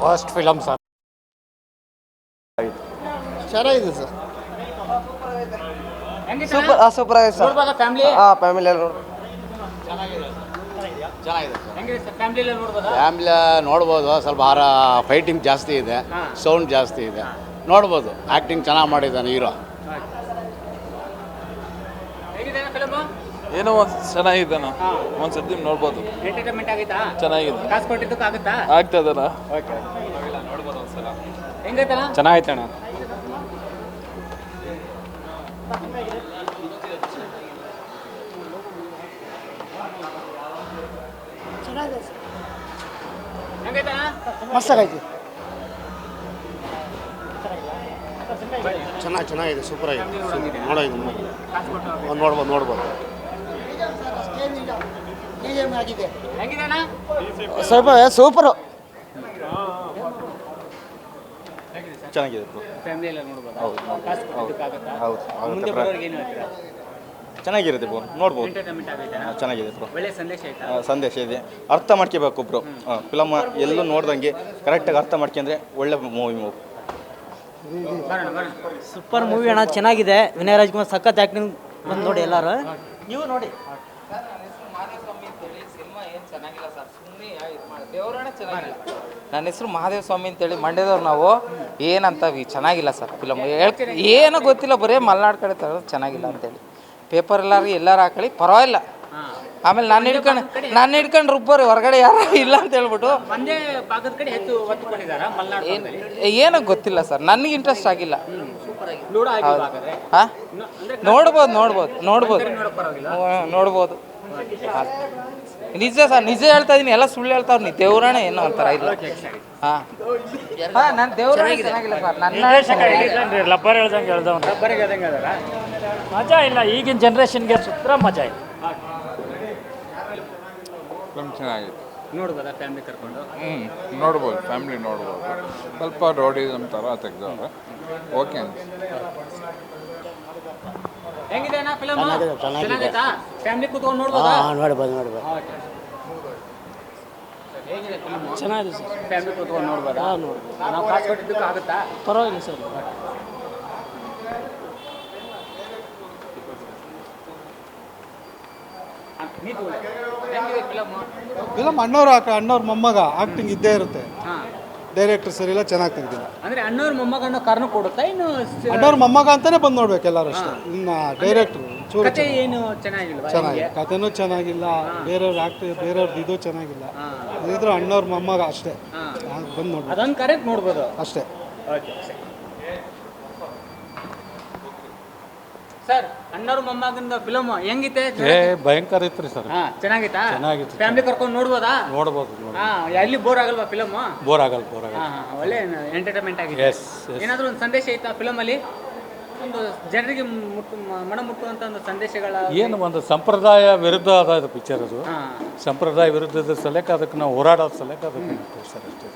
First film sir. ಚೆನ್ನಾಗಿದೆ sir. Super super ಆಗಿದೆ sir. Family family ಎಲ್ಲ ಫ್ಯಾಮಿಲಿ ನೋಡ್ಬೋದು. ಸ್ವಲ್ಪ ಫೈಟಿಂಗ್ ಜಾಸ್ತಿ ಇದೆ, ಸೌಂಡ್ ಜಾಸ್ತಿ ಇದೆ, ನೋಡ್ಬೋದು. ಆ್ಯಕ್ಟಿಂಗ್ ಚೆನ್ನಾಗಿ ಮಾಡಿದ್ದಾನೆ ಹೀರೋ. ಏನೋ ಒಂದು ಚೆನ್ನಾಗಿದ್ದಾನ, ಒಂದ್ಸತಿ ನೋಡ್ಬೋದು. ಎಂಟರ್ಟೈನ್ಮೆಂಟ್ ಆಗಿತ್ತಾ? ಚೆನ್ನಾಗಿದೆ. ಕಾಸು ಕೊಟ್ಟಿದ್ದಕ್ಕೆ ಆಗುತ್ತಾ? ಆಗ್ತದಲ್ಲ. ನೋಡ್ಬೋದು ಒಂದ್ಸಲ. ಹೆಂಗೈತಲ್ಲ? ಚೆನ್ನಾಗೈತಣ್ಣ. ಮಸ್ತಾಗೈತಿ. ಚೆನ್ನಾಗಿದೆ, ಸೂಪರ್ ಆಗಿದೆ. ನೋಡೋದು ನೋಡ್ಬೋದು. ಸ್ವಲ್ಪ ಸೂಪರು. ಚೆನ್ನಾಗಿದೆ. ಫ್ಯಾಮಿಲಿ ಎಲ್ಲ ನೋಡ್ಬೋದು. ಹೌದು. ಚೆನ್ನಾಗಿರುತ್ತೆ ಬ್ರೋ, ನೋಡ್ಬೋದು. ಎಂಟರ್ಟೈನ್ಮೆಂಟ್ ಆಗೈತೆ. ಚೆನ್ನಾಗಿದೆ ಬ್ರೋ. ಒಳ್ಳೆ ಸಂದೇಶ ಆಯ್ತಾ? ಸಂದೇಶ ಇದೆ, ಅರ್ಥ ಮಾಡ್ಕೋಬೇಕು ಬ್ರೋ. ಫಿಲಮ್ ಎಲ್ಲೂ ನೋಡ್ದಂಗೆ ಕರೆಕ್ಟಾಗಿ ಅರ್ಥ ಮಾಡ್ಕೊಂಡ್ರೆ ಒಳ್ಳೆ ಮೂವಿ. ಸೂಪರ್ ಮೂವಿ ಅಣ್ಣ, ಚೆನ್ನಾಗಿದೆ. ವಿನಯ್ ರಾಜ್ಕುಮಾರ್ ಸಖತ್ ಆ್ಯಕ್ಟಿಂಗ್ ಬಂದು ನೋಡಿ ಎಲ್ಲರೂ. ನೀವು ನೋಡಿ. ನನ್ನ ಹೆಸರು ಮಹಾದೇವ ಸ್ವಾಮಿ ಅಂತೇಳಿ, ಮಂಡ್ಯದವ್ರು ನಾವು. ಏನಂತ ಚೆನ್ನಾಗಿಲ್ಲ ಸರ್ ಫಿಲಮ್. ಏನೋ ಗೊತ್ತಿಲ್ಲ, ಬರೀ ಮಲೆನಾಡು ಕಡೆ ತರೋದು ಚೆನ್ನಾಗಿಲ್ಲ ಅಂತೇಳಿ. ಪೇಪರ್ ಎಲ್ಲರೂ ಹಾಕೊಳ್ಳಿ ಪರವಾಗಿಲ್ಲ. ಆಮೇಲೆ ನಾನು ಹಿಡ್ಕೊಂಡು ರುಬ್ಬರಿ ಹೊರಗಡೆ ಯಾರು ಇಲ್ಲ ಅಂತ ಹೇಳ್ಬಿಟ್ಟು ಒಂದೇ ಭಾಗದ ಕಡೆ ಹೆಚ್ಚು ಒತ್ತು ಕೊಟ್ಟಿದ್ದಾರಾ ಮಲೆನಾಡು? ಏನೋ ಗೊತ್ತಿಲ್ಲ ಸರ್, ನನಗೆ ಇಂಟ್ರೆಸ್ಟ್ ಆಗಿಲ್ಲ. ಲೂಡೋ ಆಗಿಲ್ವಾ ಹಾಗಾದ್ರೆ? ಹಾಂ, ನೋಡ್ಬೋದು. ನಿಜ ಸರ್, ನಿಜ ಹೇಳ್ತಾ ಇದೀನಿ, ಎಲ್ಲ ಸುಳ್ಳು ಹೇಳ್ತಾವ್ರು. ನೀ ದೇವ್ರಾಣೆ ಏನೋ ಒಂಥರ ಇಲ್ಲ. ಹಾಂ, ನಾನು ದೇವ್ರಾಣೆ ಚೆನ್ನಾಗಿಲ್ಲ ಸರ್. ನನ್ನ ಲಬ್ಬರ್ ಹೇಳ್ದಂಗೆ ಮಜಾ ಇಲ್ಲ. ಈಗಿನ ಜನ್ರೇಷನ್ಗೆ ಸುತ್ರ ಮಜಾ ಇಲ್ಲ. ಚೆನ್ನಾಗಿದೆ. ನೋಡ್ಬೋದಾ ಫ್ಯಾಮಿಲಿ ಕರ್ಕೊಂಡು? ನೋಡ್ಬೋದು, ಫ್ಯಾಮಿಲಿ ನೋಡ್ಬೋದು. ಸ್ವಲ್ಪ ರೋಡಿಸಮ್ ಥರ ತೆಗ್ದವ್ರೆ. ಓಕೆ. ಹೆಂಗಿದೆ ಅಣ್ಣ ಫಿಲಮ್? ಚೆನ್ನಾಗಿತ್ತಾ? ಫ್ಯಾಮಿಲಿ ಕೂತ್ಕೊಂಡು ನೋಡ್ಬೋದಾ? ನೋಡ್ಬೋದು. ಹೇಗಿದೆ ಫಿಲಮ್? ಚೆನ್ನಾಗಿದೆ ಸರ್. ಫ್ಯಾಮಿಲಿ ಕೂತ್ಕೊಂಡು ನೋಡ್ಬೋದಾ? ನಾವು ಕಾಸು ಕೊಟ್ಟಿದ್ದಕ್ಕೆ ಆಗುತ್ತಾ? ಪರವಾಗಿಲ್ಲ ಸರ್. ಹೆಂಗಿದೆ ಫಿಲಮ್? ಫಿಲಮ್ ಅಣ್ಣವ್ರ ಮೊಮ್ಮಗ ಆಕ್ಟಿಂಗ್ ಇದ್ದೇ ಇರುತ್ತೆ. ಡೈರೆಕ್ಟರ್ ಸರಿ ಇಲ್ಲ, ಚೆನ್ನಾಗಿ ತೆಗ್ದಿಲ್ಲ. ಅಂದ್ರೆ ಅಣ್ಣವ್ರ ಮೊಮ್ಮಗನ್ನ ಕಾರಣ ಕೊಡುತ್ತಾ? ಇನ್ನು ಅಣ್ಣವ್ರ ಮೊಮ್ಮಗ ಅಂತಾನೆ ಬಂದು ನೋಡ್ಬೇಕು ಎಲ್ಲರೂ ಅಷ್ಟೇ. ಇನ್ನು ಡೈರೆಕ್ಟ್ರು ಚೂರು ಕತೆ ಏನು ಚೆನ್ನಾಗಿಲ್ವಾ? ಚೆನ್ನಾಗಿ, ಕಥೆನೂ ಚೆನ್ನಾಗಿಲ್ಲ, ಬೇರೆಯವ್ರದ್ದು ಇದು ಚೆನ್ನಾಗಿಲ್ಲ. ಇದ್ರ ಅಣ್ಣವ್ರ ಮೊಮ್ಮಗ ಅಷ್ಟೇ, ಬಂದು ನೋಡ್ಬೇಕು ಅದೊಂದು ಕರೆಕ್ಟ್ ನೋಡ್ಬೋದು ಅಷ್ಟೇ. ಸರ್, ಅಣ್ಣವ್ರ ಮೊಮ್ಮಗಂದ ಫಿಲಮ್ ಹೆಂಗಿತ್ತೆ? ಭಯಂಕರ ಇತ್ತು ಸರ್. ಚೆನ್ನಾಗಿತ್ತಾ? ಚೆನ್ನಾಗಿತ್ತು. ಫ್ಯಾಮಿಲಿ ಕರ್ಕೊಂಡು ನೋಡ್ಬೋದಾ? ನೋಡ್ಬೋದು. ಎಲ್ಲಿ ಬೋರ್ ಆಗಲ್ವಾ ಫಿಲಮ್? ಬೋರ್ ಆಗಲ್ಲ. ಒಳ್ಳೆ ಎಂಟರ್ಟೈನ್ಮೆಂಟ್ ಆಗಿದೆ. ಏನಾದರೂ ಒಂದು ಸಂದೇಶ ಐತಾ ಫಿಲಮ್ ಅಲ್ಲಿ? ಒಂದು ಜನರಿಗೆ ಮನ ಮುಟ್ಟುವಂತ ಒಂದು ಸಂದೇಶಗಳ ಏನು ಒಂದು ಸಂಪ್ರದಾಯ ವಿರುದ್ಧ ಅದ ಪಿಕ್ಚರ್ ಅದು. ಸಂಪ್ರದಾಯ ವಿರುದ್ಧದ ಸಲಕ್ಕೆ ಅದಕ್ಕೆ ನಾವು ಹೋರಾಡೋದು ಸಲಕ್ಕೆ ಅದಕ್ಕೆ ಸರ್ ಅಷ್ಟೇ.